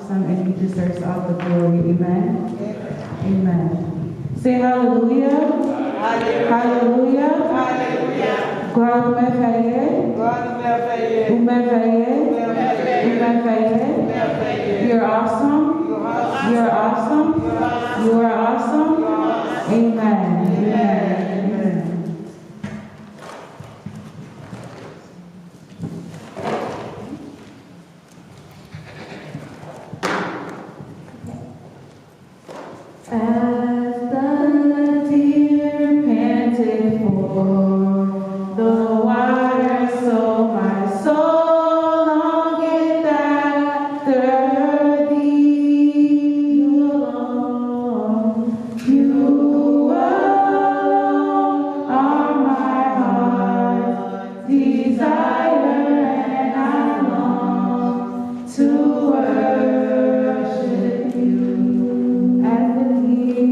awesome, and you deserve all the glory. Amen. Amen. Say hallelujah. Hallelujah. Hallelujah. Gloire au merveilleux. Au merveilleux. Au merveilleux. You're awesome. You're awesome. You are awesome. Amen. Amen. As the deer panted for the water, so my soul longeth after thee. You alone, you alone are my heart's desire, and I long to worship you. As the deer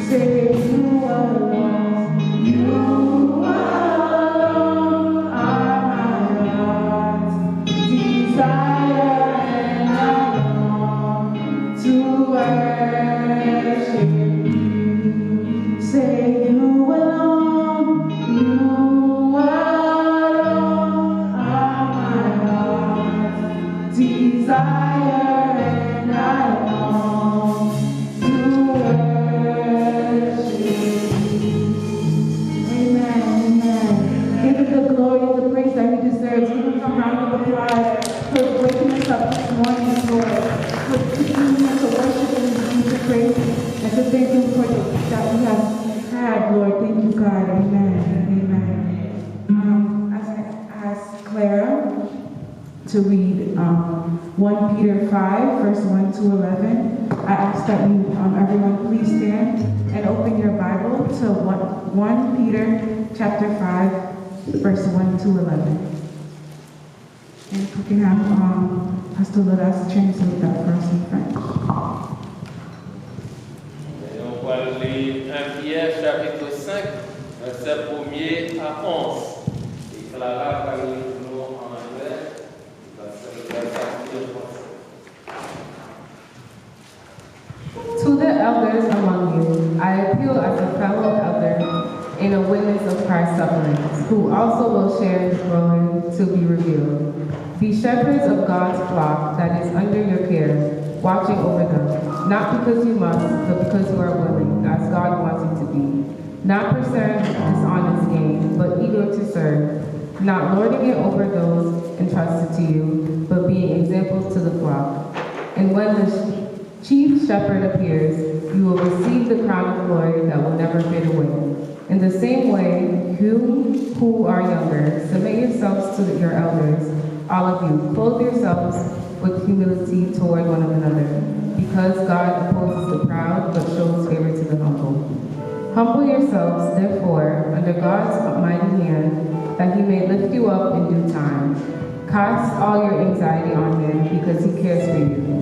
Say you alone, you alone are my heart's desire, and I long to worship you. Say you alone are my heart's desire, and I long to worship you. Amen, amen. Give him the glory and the praise that he deserves. Give him a round of applause for waking us up this morning, Lord, for teaching us to worship and to praise him, and to thank him for that we have had, Lord. Thank you, God. Amen, amen. As I ask Clara to read 1 Peter 5, verse 1 to 11, I ask that you, everyone, please stand and open your Bible to 1 Peter chapter 5, verse 1 to 11. And if we can have Pastor Lodas translate that for us in French. Et on va lire 1 Pierre chapitre 5, verset 1er à 11. Et Clara va lire nous en anglais, verset 1er. To the elders among you, I appeal as a fellow elder and a witness of Christ's sufferings, who also will share his glory to be revealed. Be shepherds of God's flock that is under your care, watching over them, not because you must, but because you are willing, as God wants you to be. Not pursuing dishonest gain, but eager to serve, not lording it over those entrusted to you, but being examples to the flock. And when the chief shepherd appears, you will receive the crown of glory that will never fade away. In the same way, you who are younger, submit yourselves to your elders. All of you, clothe yourselves with humility toward one another, because God opposes the proud, but shows favor to the humble. Humble yourselves, therefore, under God's mighty hand, that he may lift you up in due time. Cast all your anxiety on him, because he cares for you.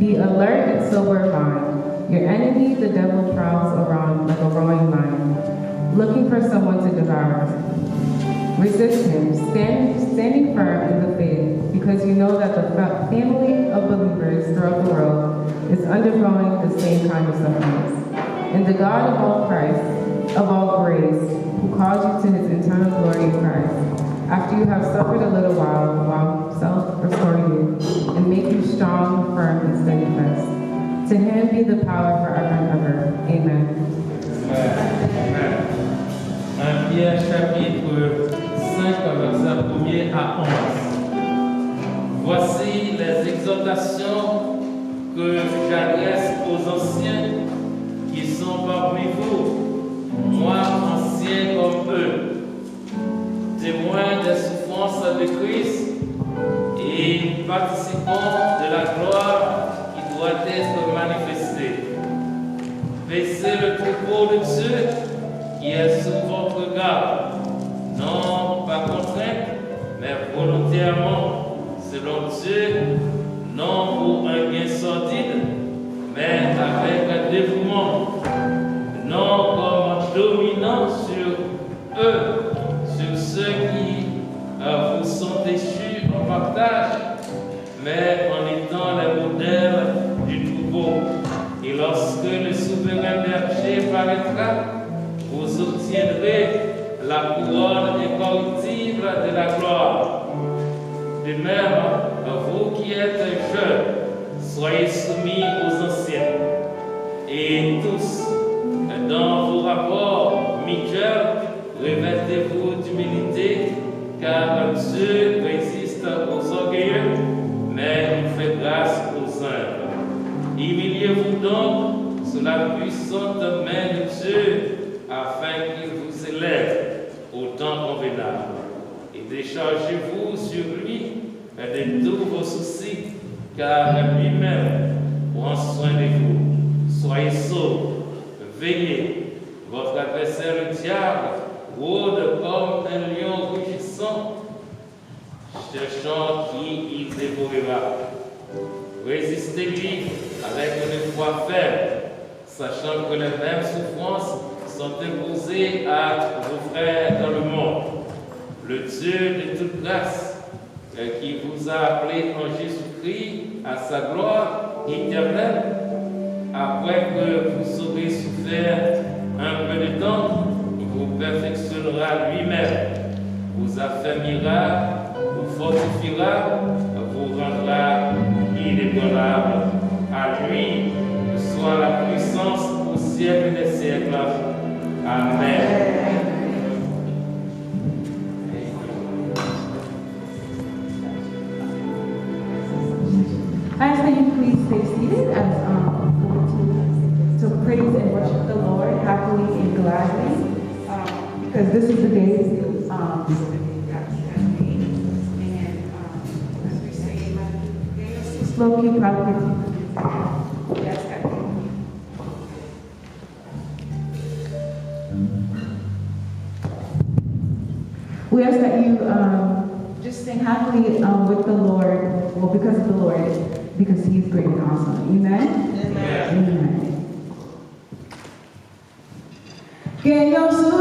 Be alert and sober in mind. Your enemy, the devil, prowls around like a roaring lion, looking for someone to devour. Resist him, standing firm in the faith, because you know that the family of believers throughout the world is undergoing the same kind of sufferings. And the God of all grace, who calls you to his eternal glory in Christ, after you have suffered a little while himself restore you and make you strong, firm, and steadfast. To him be the power forever and ever. Amen. Amen. 1 Pierre chapitre 5, verset 1er à 11. Voici les exhortations que j'adresse aux anciens qui sont parmi vous, moi ancien comme eux, témoins des souffrances de Christ et participants de la gloire qui doit être manifestée. Paissez le troupeau de Dieu qui est sous votre garde, non pas contrainte, mais volontairement, selon Dieu, non pour un gain sordide, mais avec un dévouement, non comme dominant sur eux, sur ceux qui vous sont déchus en partage, mais en étant les modèles du troupeau. Et lorsque le souverain berger paraîtra, vous obtiendrez la couronne incorruptible de la gloire. De même, vous qui êtes jeunes, soyez soumis aux anciens. Et tous, dans vos rapports mutuels, revêtez-vous d'humilité, car Dieu résiste aux orgueilleux, mais il fait grâce aux humbles. Humiliez-vous donc sous la puissante main de Dieu, afin qu'il vous élève au temps convenable. Et déchargez-vous sur lui de tous vos soucis, car lui-même prend soin de vous. Soyez sobres, veillez. Votre adversaire, le diable, rôde comme un lion rugissant, cherchant qui il dévorera. Résistez-lui avec une foi ferme, sachant que les mêmes souffrances sont imposées à vos frères dans le monde. Le Dieu de toute grâce, qui vous a appelé en Jésus-Christ à sa gloire éternelle, après que vous aurez souffert un peu de temps, vous perfectionnera lui-même, vous affermira, vous fortifiera, vous rendra inébranlable. À lui soit la puissance au siècle des siècles. Amen. I ask that you please stay seated as to praise and worship the Lord happily and gladly, because this is the day. Slow keep practicing. We ask that you just sing happily with the Lord, well, because of the Lord, because He is great and awesome. Amen? Amen. Amen. Que yo soy